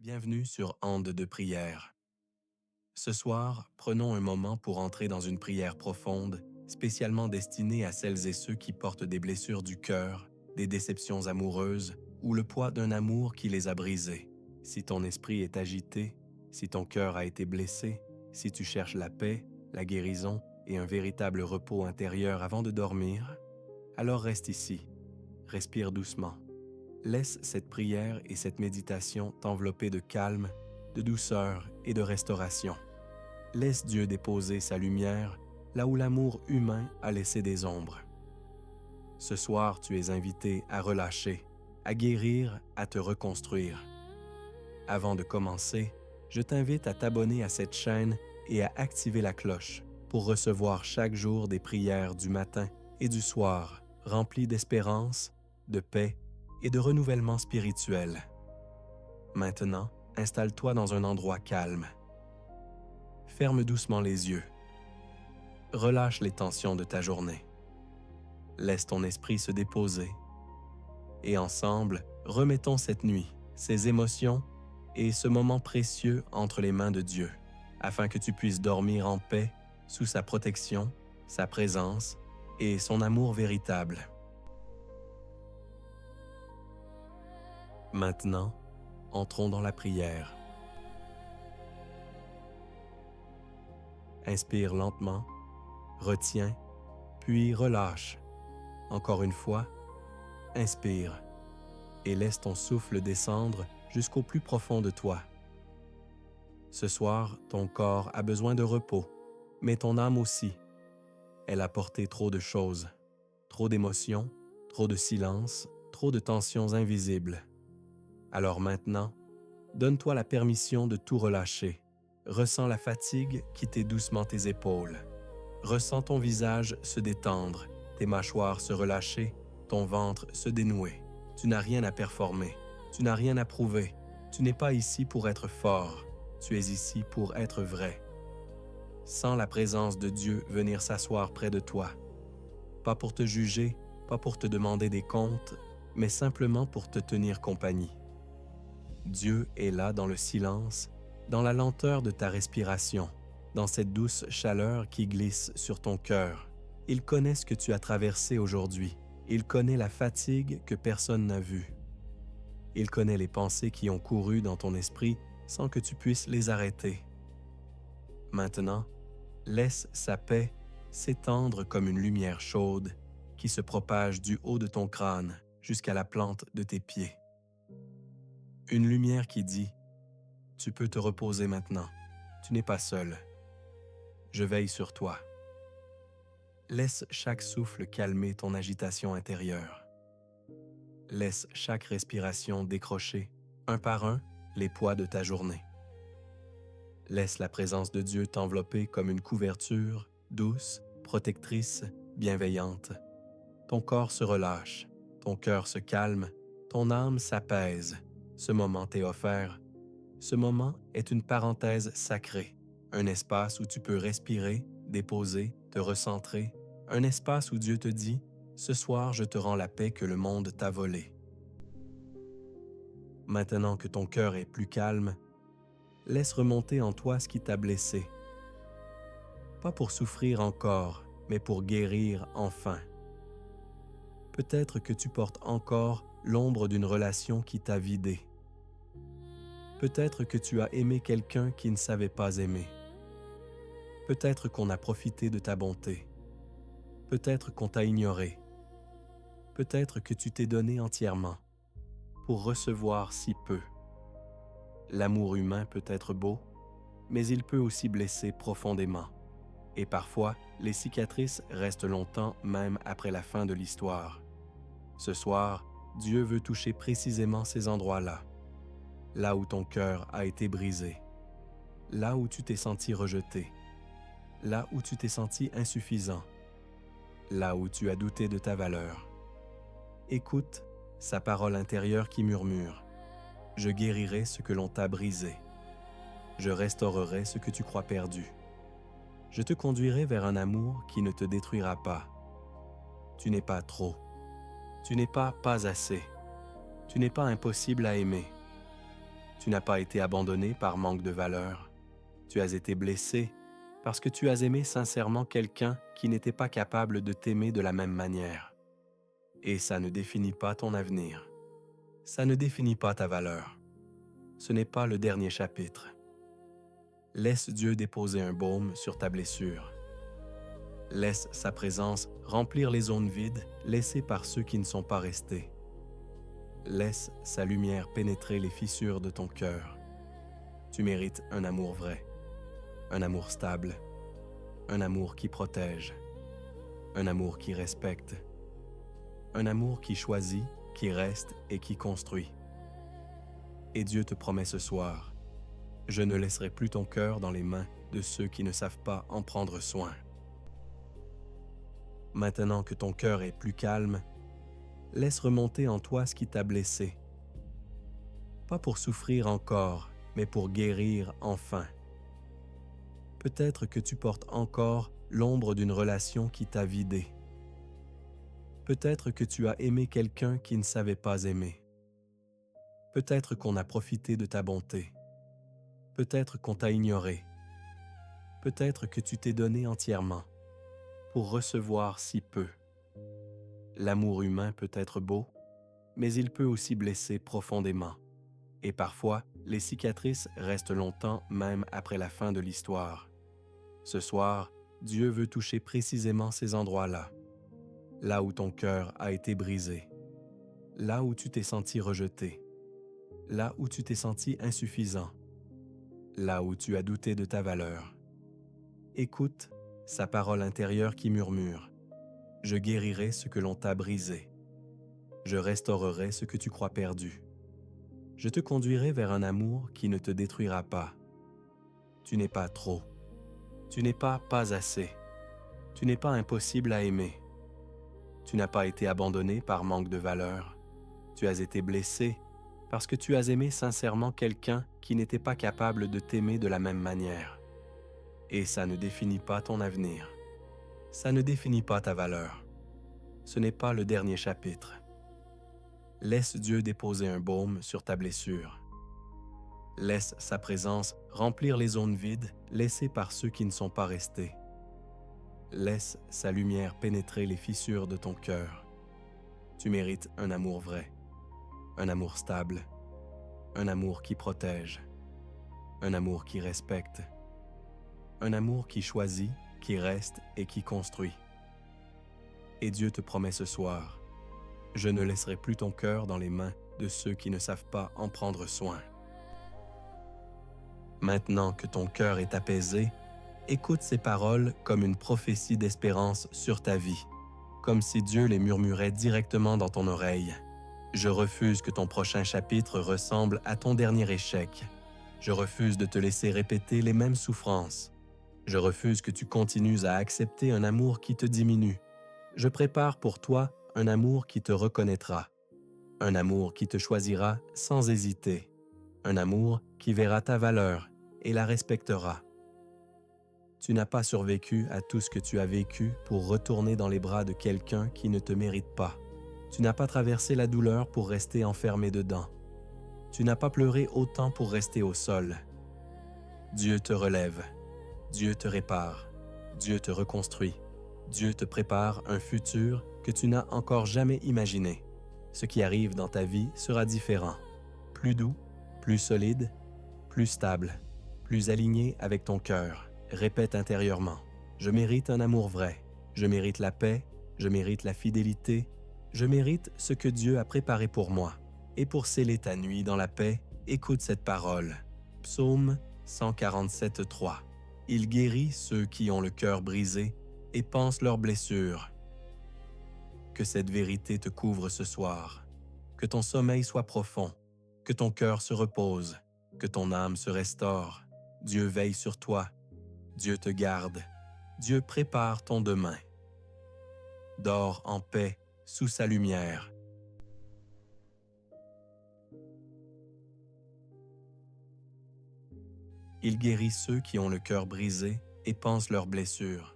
Bienvenue sur Onde de prière. Ce soir, prenons un moment pour entrer dans une prière profonde, spécialement destinée à celles et ceux qui portent des blessures du cœur, des déceptions amoureuses ou le poids d'un amour qui les a brisés. Si ton esprit est agité, si ton cœur a été blessé, si tu cherches la paix, la guérison et un véritable repos intérieur avant de dormir, alors reste ici, respire doucement. Laisse cette prière et cette méditation t'envelopper de calme, de douceur et de restauration. Laisse Dieu déposer sa lumière là où l'amour humain a laissé des ombres. Ce soir, tu es invité à relâcher, à guérir, à te reconstruire. Avant de commencer, je t'invite à t'abonner à cette chaîne et à activer la cloche pour recevoir chaque jour des prières du matin et du soir remplies d'espérance, de paix et de renouvellement spirituel. Maintenant, installe-toi dans un endroit calme. Ferme doucement les yeux. Relâche les tensions de ta journée. Laisse ton esprit se déposer. Et ensemble, remettons cette nuit, ces émotions et ce moment précieux entre les mains de Dieu, afin que tu puisses dormir en paix, sous sa protection, sa présence et son amour véritable. Maintenant, entrons dans la prière. Inspire lentement, retiens, puis relâche. Encore une fois, inspire et laisse ton souffle descendre jusqu'au plus profond de toi. Ce soir, ton corps a besoin de repos, mais ton âme aussi. Elle a porté trop de choses, trop d'émotions, trop de silence, trop de tensions invisibles. Alors maintenant, donne-toi la permission de tout relâcher. Ressens la fatigue quitter doucement tes épaules. Ressens ton visage se détendre, tes mâchoires se relâcher, ton ventre se dénouer. Tu n'as rien à performer, tu n'as rien à prouver. Tu n'es pas ici pour être fort, tu es ici pour être vrai. Sens la présence de Dieu venir s'asseoir près de toi. Pas pour te juger, pas pour te demander des comptes, mais simplement pour te tenir compagnie. Dieu est là dans le silence, dans la lenteur de ta respiration, dans cette douce chaleur qui glisse sur ton cœur. Il connaît ce que tu as traversé aujourd'hui. Il connaît la fatigue que personne n'a vue. Il connaît les pensées qui ont couru dans ton esprit sans que tu puisses les arrêter. Maintenant, laisse sa paix s'étendre comme une lumière chaude qui se propage du haut de ton crâne jusqu'à la plante de tes pieds. Une lumière qui dit « Tu peux te reposer maintenant, tu n'es pas seul. Je veille sur toi. » Laisse chaque souffle calmer ton agitation intérieure. Laisse chaque respiration décrocher, un par un, les poids de ta journée. Laisse la présence de Dieu t'envelopper comme une couverture, douce, protectrice, bienveillante. Ton corps se relâche, ton cœur se calme, ton âme s'apaise. Ce moment t'est offert. Ce moment est une parenthèse sacrée, un espace où tu peux respirer, déposer, te recentrer, un espace où Dieu te dit « Ce soir, je te rends la paix que le monde t'a volée. » Maintenant que ton cœur est plus calme, laisse remonter en toi ce qui t'a blessé. Pas pour souffrir encore, mais pour guérir enfin. Peut-être que tu portes encore l'ombre d'une relation qui t'a vidé. Peut-être que tu as aimé quelqu'un qui ne savait pas aimer. Peut-être qu'on a profité de ta bonté. Peut-être qu'on t'a ignoré. Peut-être que tu t'es donné entièrement pour recevoir si peu. L'amour humain peut être beau, mais il peut aussi blesser profondément. Et parfois, les cicatrices restent longtemps même après la fin de l'histoire. Ce soir, Dieu veut toucher précisément ces endroits-là. Là où ton cœur a été brisé, là où tu t'es senti rejeté, là où tu t'es senti insuffisant, là où tu as douté de ta valeur. Écoute sa parole intérieure qui murmure « Je guérirai ce que l'on t'a brisé. Je restaurerai ce que tu crois perdu. Je te conduirai vers un amour qui ne te détruira pas. Tu n'es pas trop. Tu n'es pas assez. Tu n'es pas impossible à aimer. Tu n'as pas été abandonné par manque de valeur. Tu as été blessé parce que tu as aimé sincèrement quelqu'un qui n'était pas capable de t'aimer de la même manière. Et ça ne définit pas ton avenir. Ça ne définit pas ta valeur. Ce n'est pas le dernier chapitre. Laisse Dieu déposer un baume sur ta blessure. Laisse sa présence remplir les zones vides laissées par ceux qui ne sont pas restés. Laisse sa lumière pénétrer les fissures de ton cœur. Tu mérites un amour vrai, un amour stable, un amour qui protège, un amour qui respecte, un amour qui choisit, qui reste et qui construit. Et Dieu te promet ce soir, je ne laisserai plus ton cœur dans les mains de ceux qui ne savent pas en prendre soin. Maintenant que ton cœur est plus calme, laisse remonter en toi ce qui t'a blessé. Pas pour souffrir encore, mais pour guérir enfin. Peut-être que tu portes encore l'ombre d'une relation qui t'a vidé. Peut-être que tu as aimé quelqu'un qui ne savait pas aimer. Peut-être qu'on a profité de ta bonté. Peut-être qu'on t'a ignoré. Peut-être que tu t'es donné entièrement pour recevoir si peu. L'amour humain peut être beau, mais il peut aussi blesser profondément. Et parfois, les cicatrices restent longtemps même après la fin de l'histoire. Ce soir, Dieu veut toucher précisément ces endroits-là, là où ton cœur a été brisé, là où tu t'es senti rejeté, là où tu t'es senti insuffisant, là où tu as douté de ta valeur. Écoute sa parole intérieure qui murmure « Je guérirai ce que l'on t'a brisé. Je restaurerai ce que tu crois perdu. Je te conduirai vers un amour qui ne te détruira pas. Tu n'es pas trop. Tu n'es pas assez. Tu n'es pas impossible à aimer. Tu n'as pas été abandonné par manque de valeur. Tu as été blessé parce que tu as aimé sincèrement quelqu'un qui n'était pas capable de t'aimer de la même manière. Et ça ne définit pas ton avenir. Ça ne définit pas ta valeur. Ce n'est pas le dernier chapitre. Laisse Dieu déposer un baume sur ta blessure. Laisse sa présence remplir les zones vides laissées par ceux qui ne sont pas restés. Laisse sa lumière pénétrer les fissures de ton cœur. Tu mérites un amour vrai, un amour stable, un amour qui protège, un amour qui respecte, un amour qui choisit, qui reste et qui construit. Et Dieu te promet ce soir, je ne laisserai plus ton cœur dans les mains de ceux qui ne savent pas en prendre soin. Maintenant que ton cœur est apaisé, écoute ces paroles comme une prophétie d'espérance sur ta vie, comme si Dieu les murmurait directement dans ton oreille. Je refuse que ton prochain chapitre ressemble à ton dernier échec. Je refuse de te laisser répéter les mêmes souffrances. Je refuse que tu continues à accepter un amour qui te diminue. Je prépare pour toi un amour qui te reconnaîtra, un amour qui te choisira sans hésiter, un amour qui verra ta valeur et la respectera. Tu n'as pas survécu à tout ce que tu as vécu pour retourner dans les bras de quelqu'un qui ne te mérite pas. Tu n'as pas traversé la douleur pour rester enfermé dedans. Tu n'as pas pleuré autant pour rester au sol. Dieu te relève, Dieu te répare, Dieu te reconstruit, Dieu te prépare un futur que tu n'as encore jamais imaginé. Ce qui arrive dans ta vie sera différent, plus doux, plus solide, plus stable, plus aligné avec ton cœur. Répète intérieurement, je mérite un amour vrai, je mérite la paix, je mérite la fidélité, je mérite ce que Dieu a préparé pour moi. Et pour sceller ta nuit dans la paix, écoute cette parole. Psaume 147:3. Il guérit ceux qui ont le cœur brisé et pansent leurs blessures. Que cette vérité te couvre ce soir, que ton sommeil soit profond, que ton cœur se repose, que ton âme se restaure. Dieu veille sur toi, Dieu te garde, Dieu prépare ton demain. Dors en paix sous sa lumière. Il guérit ceux qui ont le cœur brisé et pansent leurs blessures.